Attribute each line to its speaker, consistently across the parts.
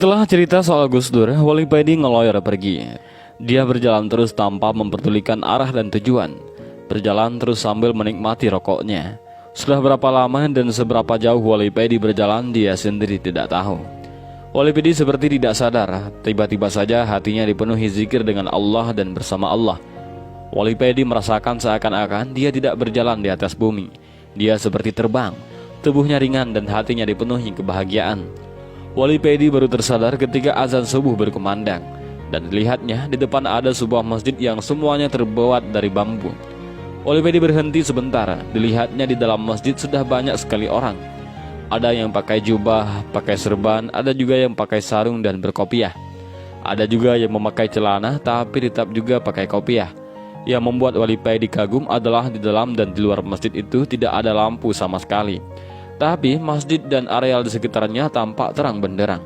Speaker 1: Setelah cerita soal Gus Dur, Wali Pedi ngeloyor pergi. Dia berjalan terus tanpa memperdulikan arah dan tujuan. Berjalan terus sambil menikmati rokoknya. Sudah berapa lama dan seberapa jauh Wali Pedi berjalan, dia sendiri tidak tahu. Wali Pedi seperti tidak sadar, tiba-tiba saja hatinya dipenuhi zikir dengan Allah dan bersama Allah. Wali Pedi merasakan seakan-akan dia tidak berjalan di atas bumi. Dia seperti terbang, tubuhnya ringan dan hatinya dipenuhi kebahagiaan. Wali Pedi baru tersadar ketika azan subuh berkumandang dan dilihatnya di depan ada sebuah masjid yang semuanya terbuat dari bambu. Wali Pedi berhenti sebentar, dilihatnya di dalam masjid sudah banyak sekali orang. Ada yang pakai jubah, pakai serban, ada juga yang pakai sarung dan berkopiah. Ada juga yang memakai celana tapi tetap juga pakai kopiah. Yang membuat Wali Pedi kagum adalah di dalam dan di luar masjid itu tidak ada lampu sama sekali. Tapi masjid dan areal di sekitarnya tampak terang benderang.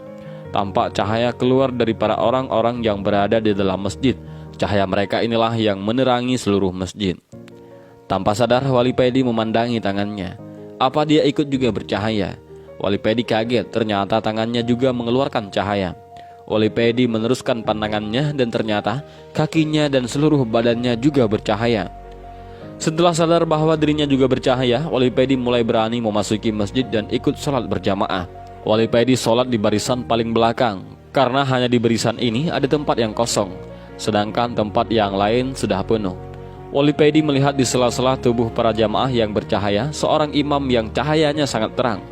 Speaker 1: Tampak cahaya keluar dari para orang-orang yang berada di dalam masjid. Cahaya mereka inilah yang menerangi seluruh masjid. Tanpa sadar Wali Pedi memandangi tangannya. Apa dia ikut juga bercahaya? Wali Pedi kaget, ternyata tangannya juga mengeluarkan cahaya. Wali Pedi meneruskan pandangannya dan ternyata kakinya dan seluruh badannya juga bercahaya. Setelah sadar bahwa dirinya juga bercahaya, Wali Pedi mulai berani memasuki masjid dan ikut sholat berjamaah. Wali Pedi sholat di barisan paling belakang, karena hanya di barisan ini ada tempat yang kosong, sedangkan tempat yang lain sudah penuh. Wali Pedi melihat di sela-sela tubuh para jamaah yang bercahaya, seorang imam yang cahayanya sangat terang,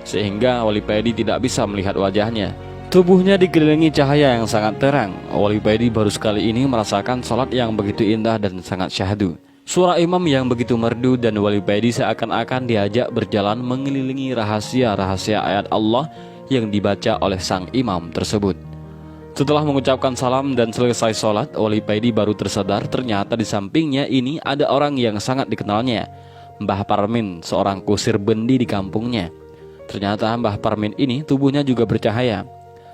Speaker 1: sehingga Wali Pedi tidak bisa melihat wajahnya. Tubuhnya dikelilingi cahaya yang sangat terang. Wali Pedi baru sekali ini merasakan sholat yang begitu indah dan sangat syahdu. Suara imam yang begitu merdu dan Wali Pedi seakan-akan diajak berjalan mengelilingi rahasia-rahasia ayat Allah yang dibaca oleh sang imam tersebut. Setelah mengucapkan salam dan selesai sholat, Wali Pedi baru tersadar ternyata di sampingnya ini ada orang yang sangat dikenalnya, Mbah Parmin, seorang kusir bendi di kampungnya. Ternyata Mbah Parmin ini tubuhnya juga bercahaya.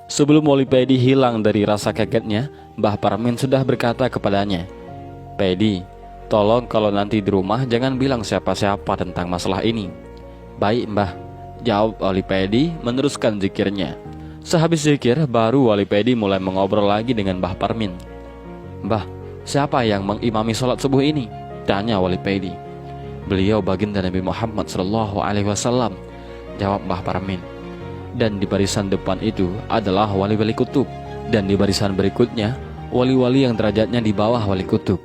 Speaker 1: Sebelum Wali Pedi hilang dari rasa kagetnya, Mbah Parmin sudah berkata kepadanya, "Pedi, tolong kalau nanti di rumah jangan bilang siapa-siapa tentang masalah ini." "Baik Mbah," jawab Wali Pedi meneruskan zikirnya. Sehabis zikir, baru Wali Pedi mulai mengobrol lagi dengan Mbah Parmin. "Mbah, siapa yang mengimami sholat subuh ini?" tanya Wali Pedi. "Beliau baginda Nabi Muhammad SAW," jawab Mbah Parmin. "Dan di barisan depan itu adalah wali-wali kutub, dan di barisan berikutnya wali-wali yang derajatnya di bawah wali kutub.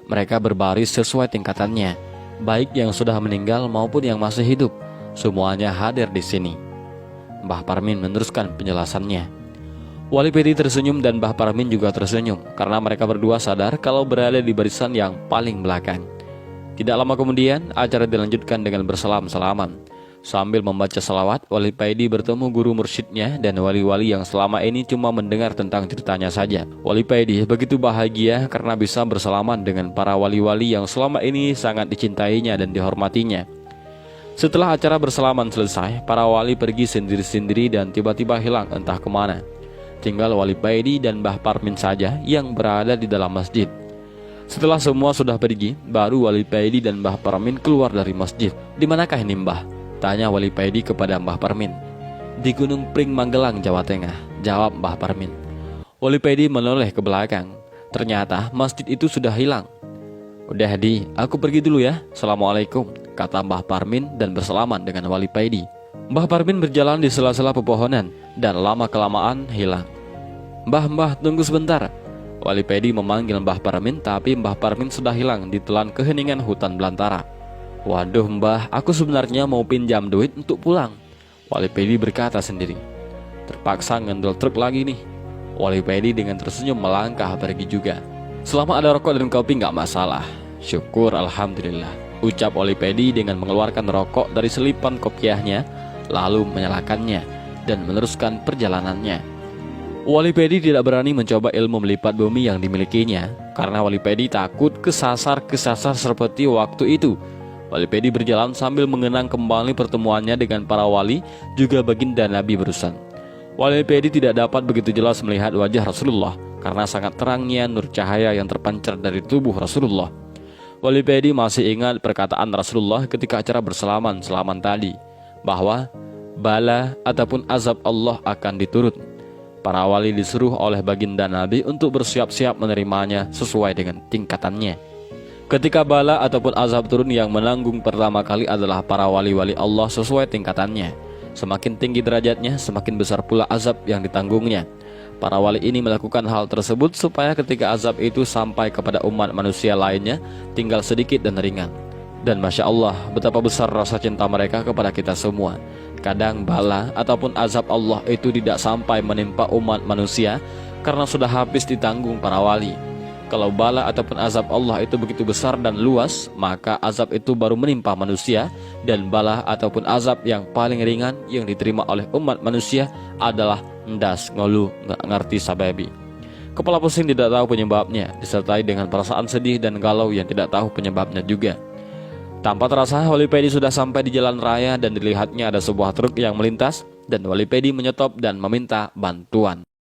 Speaker 1: Mereka berbaris sesuai tingkatannya, baik yang sudah meninggal maupun yang masih hidup. Semuanya hadir di sini." Mbah Parmin meneruskan penjelasannya. Wali Pedi tersenyum dan Mbah Parmin juga tersenyum karena mereka berdua sadar kalau berada di barisan yang paling belakang. Tidak lama kemudian, acara dilanjutkan dengan bersalam-salaman. Sambil membaca salawat, Wali Pedi bertemu guru mursyidnya dan wali-wali yang selama ini cuma mendengar tentang ceritanya saja. Wali Pedi begitu bahagia karena bisa bersalaman dengan para wali-wali yang selama ini sangat dicintainya dan dihormatinya. Setelah acara bersalaman selesai, para wali pergi sendiri-sendiri dan tiba-tiba hilang entah kemana. Tinggal Wali Pedi dan Mbah Parmin saja yang berada di dalam masjid. Setelah semua sudah pergi, baru Wali Pedi dan Mbah Parmin keluar dari masjid. "Di manakah ini Mbah?" tanya Wali Pedi kepada Mbah Parmin. "Di Gunung Pring Magelang, Jawa Tengah," jawab Mbah Parmin. Wali Pedi menoleh ke belakang. Ternyata masjid itu sudah hilang. "Udah Di, aku pergi dulu ya. Assalamualaikum," kata Mbah Parmin dan bersalaman dengan Wali Pedi. Mbah Parmin berjalan di sela-sela pepohonan dan lama-kelamaan hilang. Mbah, tunggu sebentar." Wali Pedi memanggil Mbah Parmin, tapi Mbah Parmin sudah hilang di telan keheningan hutan belantara. "Waduh Mbah, aku sebenarnya mau pinjam duit untuk pulang," Wali Pedi berkata sendiri. "Terpaksa ngendol truk lagi nih." Wali Pedi dengan tersenyum melangkah pergi juga. "Selama ada rokok dan kopi nggak masalah." "Syukur alhamdulillah," ucap Wali Pedi dengan mengeluarkan rokok dari selipan kopiahnya, lalu menyalakannya dan meneruskan perjalanannya. Wali Pedi tidak berani mencoba ilmu melipat bumi yang dimilikinya, karena Wali Pedi takut kesasar seperti waktu itu. Wali Pedi berjalan sambil mengenang kembali pertemuannya dengan para wali, juga baginda Nabi barusan. Wali Pedi tidak dapat begitu jelas melihat wajah Rasulullah, karena sangat terangnya nur cahaya yang terpancar dari tubuh Rasulullah. Wali Pedi masih ingat perkataan Rasulullah ketika acara bersalaman tadi, bahwa bala ataupun azab Allah akan diturut. Para wali disuruh oleh baginda Nabi untuk bersiap-siap menerimanya sesuai dengan tingkatannya. Ketika bala ataupun azab turun, yang menanggung pertama kali adalah para wali-wali Allah sesuai tingkatannya. Semakin tinggi derajatnya, semakin besar pula azab yang ditanggungnya. Para wali ini melakukan hal tersebut supaya ketika azab itu sampai kepada umat manusia lainnya, tinggal sedikit dan ringan. Dan Masya Allah, betapa besar rasa cinta mereka kepada kita semua. Kadang bala ataupun azab Allah itu tidak sampai menimpa umat manusia karena sudah habis ditanggung para wali. Kalau bala ataupun azab Allah itu begitu besar dan luas, maka azab itu baru menimpa manusia. Dan bala ataupun azab yang paling ringan yang diterima oleh umat manusia adalah ndas ngolu, nggak ngerti sababi. Kepala pusing tidak tahu penyebabnya, disertai dengan perasaan sedih dan galau yang tidak tahu penyebabnya juga. Tanpa terasa, Wali Pedi sudah sampai di jalan raya dan dilihatnya ada sebuah truk yang melintas, dan Wali Pedi menyetop dan meminta bantuan.